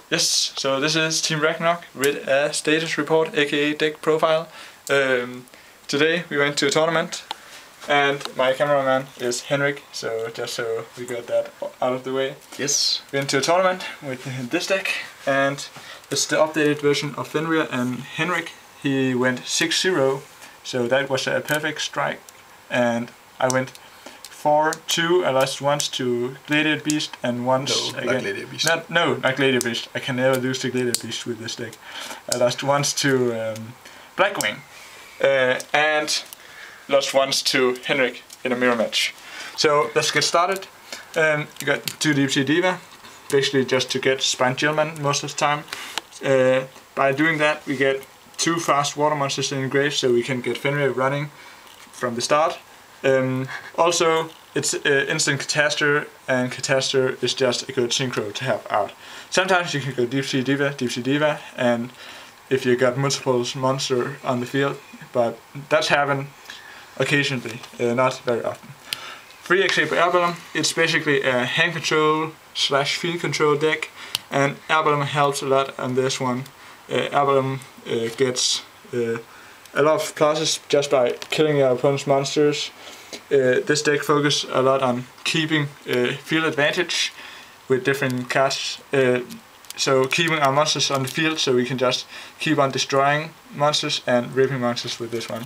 Yes, so this is Team Ragnarok with a status report, aka deck profile. Today we went to a tournament and my cameraman is Henrik, so just so we got that out of the way. Yes. We went to a tournament with this deck and it's the updated version of Fenrir, and Henrik, he went 6-0, so that was a perfect strike, and I went 4-2. I lost once to Gladiator Beast and once not Gladiator Beast. Not Gladiator Beast. I can never lose to Gladiator Beast with this deck. I lost once to Blackwing and lost once to Henrik in a mirror match. So let's get started. You got 2 Deep Sea Diva, basically just to get Spine Gentleman most of the time. By doing that we get 2 fast water monsters in the grave, so we can get Fenrir running from the start. Also, it's instant Catastor, and Catastor is just a good synchro to have out. Sometimes you can go Deep Sea Diva, and if you got multiple monsters on the field, but that's happened occasionally, not very often. 3 XP Airballoon, it's basically a hand control / field control deck, and Airballoon helps a lot on this one. Airballoon gets a lot of pluses just by killing your opponent's monsters. This deck focuses a lot on keeping field advantage with different cards. So keeping our monsters on the field, so we can just keep on destroying monsters and ripping monsters with this one.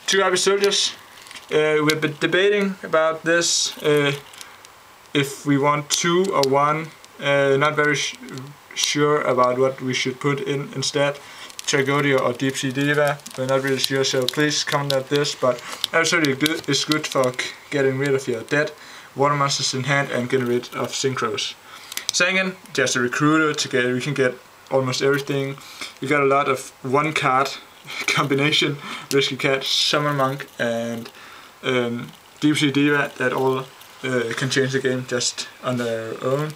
2 Ivory Soldiers. We've been debating about this, if we want 2 or 1. Not very sure about what we should put in instead. Tragodia or Deep Sea Diva, we're not really sure, so please comment on this, but absolutely good, it's good for getting rid of your dead water monsters in hand and getting rid of synchros. Second, just a recruiter to get, we can get almost everything. We got a lot of 1 card combination, Rescue Cat, Summon Monk and Deep Sea Diva, that all can change the game just on their own.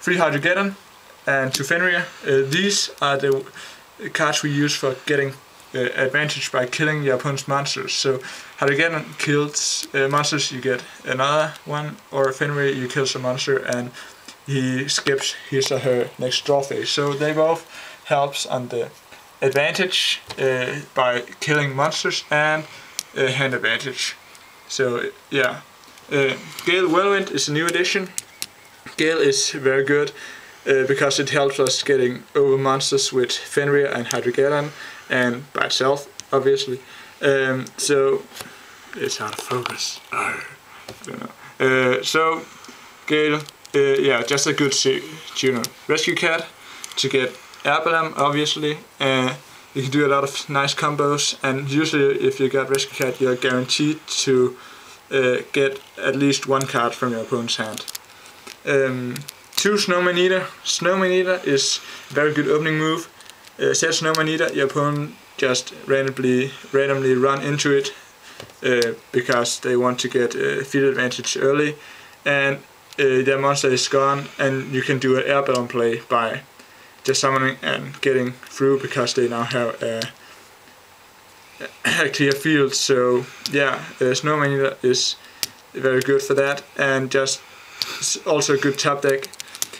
3 Hydrogeddon and 2 Fenrir. These are the cards we use for getting advantage by killing your opponent's monsters. So Hydrogeddon kills monsters, you get another one, or Fenrir, you kill some monster and he skips his or her next draw phase. So they both helps on the advantage by killing monsters and hand advantage. So yeah, Gale Whirlwind is a new addition. Gale is very good because it helps us getting over monsters with Fenrir and Hydrogeddon, and by itself, obviously. So it's hard to focus. So Gale, yeah, just a good tuner. Rescue Cat to get Airballoon, obviously. You can do a lot of nice combos, and usually if you got Rescue Cat, you're guaranteed to get at least 1 card from your opponent's hand. 2 Snowman Eater. Snowman Eater is a very good opening move. Set Snowman Eater, your opponent just randomly run into it because they want to get field advantage early, and their monster is gone, and you can do an Airballoon play by just summoning and getting through because they now have a clear field. So yeah, Snowman Eater is very good for that, and just also a good top deck.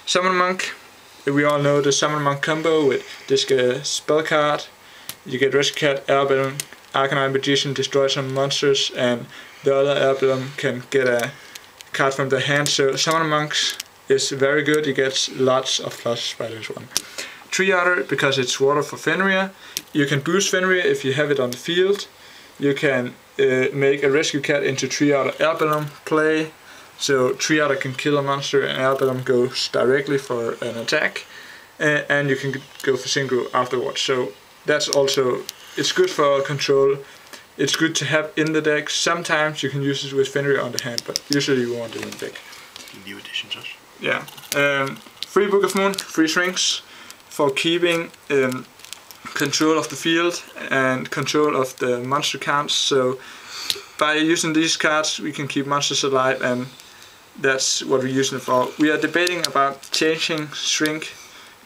Summon Monk, we all know the Summon Monk combo with this spell card. You get Rescue Cat, Airballoon, Arcanine Magician, destroy some monsters, and the other Airballoon can get a card from the hand. So Summon Monks is very good, you get lots of pluses by this one. 3 Otter, because it's water for Fenrir. You can boost Fenrir if you have it on the field. You can make a Rescue Cat into 3 Otter Airballoon play. So 3 Otter can kill a monster and Airballoon goes directly for an attack, and you can go for synchro afterwards. So that's also, it's good for control. It's good to have in the deck. Sometimes you can use it with Fenrir on the hand, but usually you want it in the deck. New additions also. Yeah. 3 Book of Moon, 3 Shrinks for keeping control of the field and control of the monster counts. So by using these cards we can keep monsters alive, and that's what we're using it for. We are debating about changing Shrink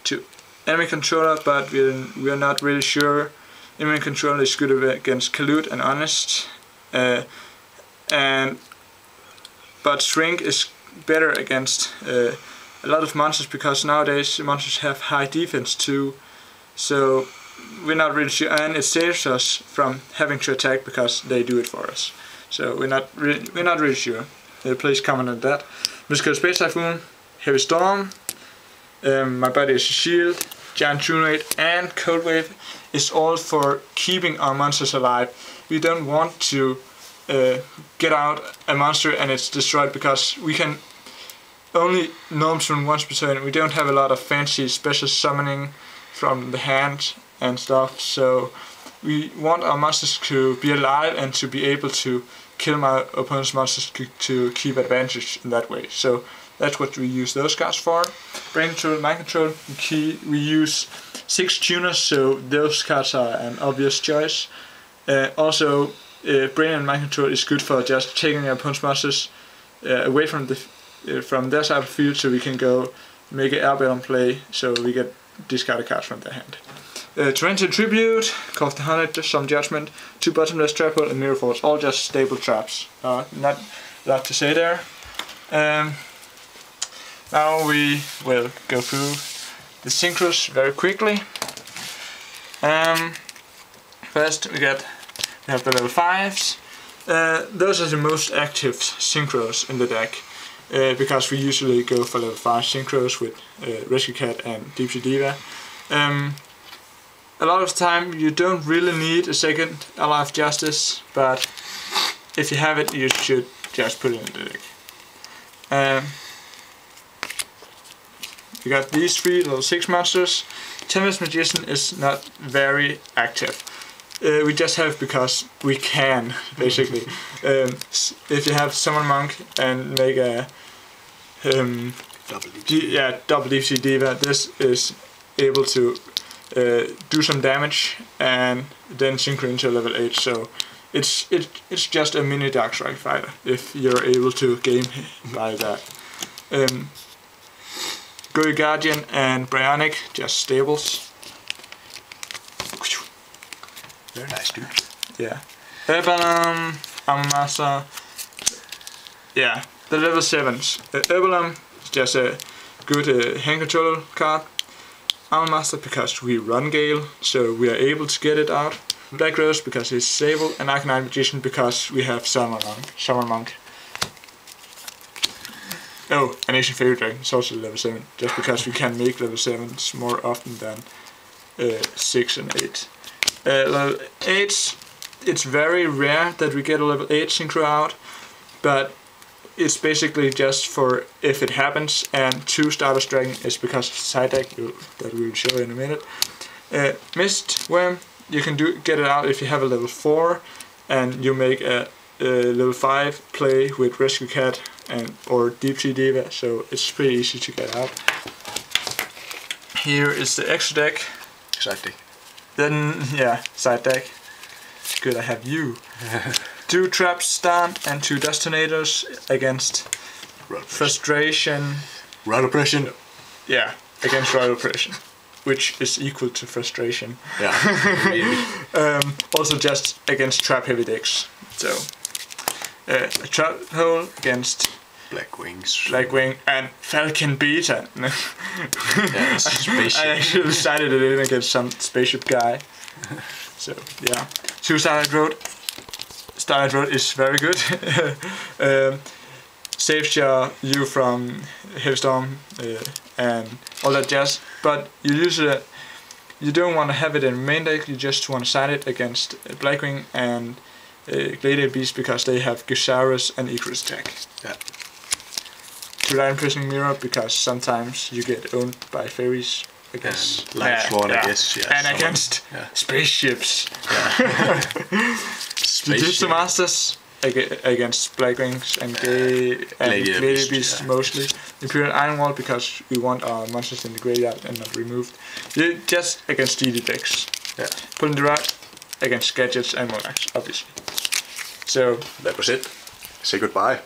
to enemy controller, but we are not really sure. Enemy controller is good against Kalut and Honest, but Shrink is better against a lot of monsters, because nowadays monsters have high defense too. So we're not really sure, and it saves us from having to attack because they do it for us. So we're not really sure. Please comment on that. Mystical Space Typhoon, Heavy Storm. My body is a shield. Giant Tunate and Cold Wave is all for keeping our monsters alive. We don't want to get out a monster and it's destroyed, because we can only norm summon once per turn. We don't have a lot of fancy special summoning from the hand and stuff, so we want our monsters to be alive and to be able to kill my opponent's monsters to keep advantage in that way. So that's what we use those cards for. Brain Control, Mind Control, we use 6 tuners, so those cards are an obvious choice. Also, Brain and Mind Control is good for just taking your opponent's monsters away from their side of the field, so we can go make an airball play, so we get discarded cards from their hand. Torrential Tribute, Cost 100, Some Judgment, 2 Bottomless Trap Hole and Mirror Force, all just stable traps. Not a lot to say there. Now we will go through the synchros very quickly. First we have the level 5s. Those are the most active synchros in the deck, because we usually go for level 5 synchros with Rescue Cat and Deep Sea Diva. A lot of the time you don't really need a second Ally of Justice, but if you have it you should just put it in the deck. We got these 3 level 6 monsters. Tempest Magician is not very active. We just have it because we can, basically. If you have Summon Monk and make a double Deep Sea Diva, this is able to do some damage and then synchro into level 8. So it's just a mini Dark Strike fighter if you're able to game by that. Gory Guardian and Bryonic, just stables. Very nice, dude. Yeah. Urbalum, Armor Master. Yeah, the level 7s. Urbalum is just a good hand control card. Armor Master because we run Gale, so we are able to get it out. Black Rose because it's stable, and Arcanine Magician because we have Summon Monk. Oh, and Ancient Fairy Dragon is also level 7, just because we can make level 7s more often than 6 and 8. Level 8s, it's very rare that we get a level 8 synchro out, but it's basically just for if it happens, and 2 Stardust Dragon is because of the side deck, that we will show in a minute. Mist Worm, you can get it out if you have a level 4, and you make a level 5 play with Rescue Cat or Deep Sea Diva, so it's pretty easy to get out. Here is the extra deck. Side deck. Then, yeah, side deck. Good, I have you. 2 Traps Stand and 2 Dust Tornadoes against Frustration. Rod Oppression. Yeah, against Rod Oppression, which is equal to Frustration. Yeah, really. Also just against Trap Heavy decks. So, a Trap Hole against Blackwing and Falcon Beta. Yeah, spaceship. I actually decided it in against some spaceship guy. So yeah, 2 Starlight Road. Starlight Road is very good. Saves you from Heavy Storm and all that jazz. But you don't want to have it in main deck. You just want to side it against Blackwing and Gladiator Beast because they have Gusaurus and Icarus attack. Yeah. 2 Lion Pressing Mirror because sometimes you get owned by fairies against Light Swan, I guess. Yeah, and against spaceships. Yeah. Jujutsu Masters against Blackwings and Gladiator Beasts mostly. Imperial Iron Wall because we want our monsters in the graveyard and not removed. Just against DD decks. Yeah. Pulling the Rod against Gadgets and Monarchs, obviously. So that was it. Say goodbye.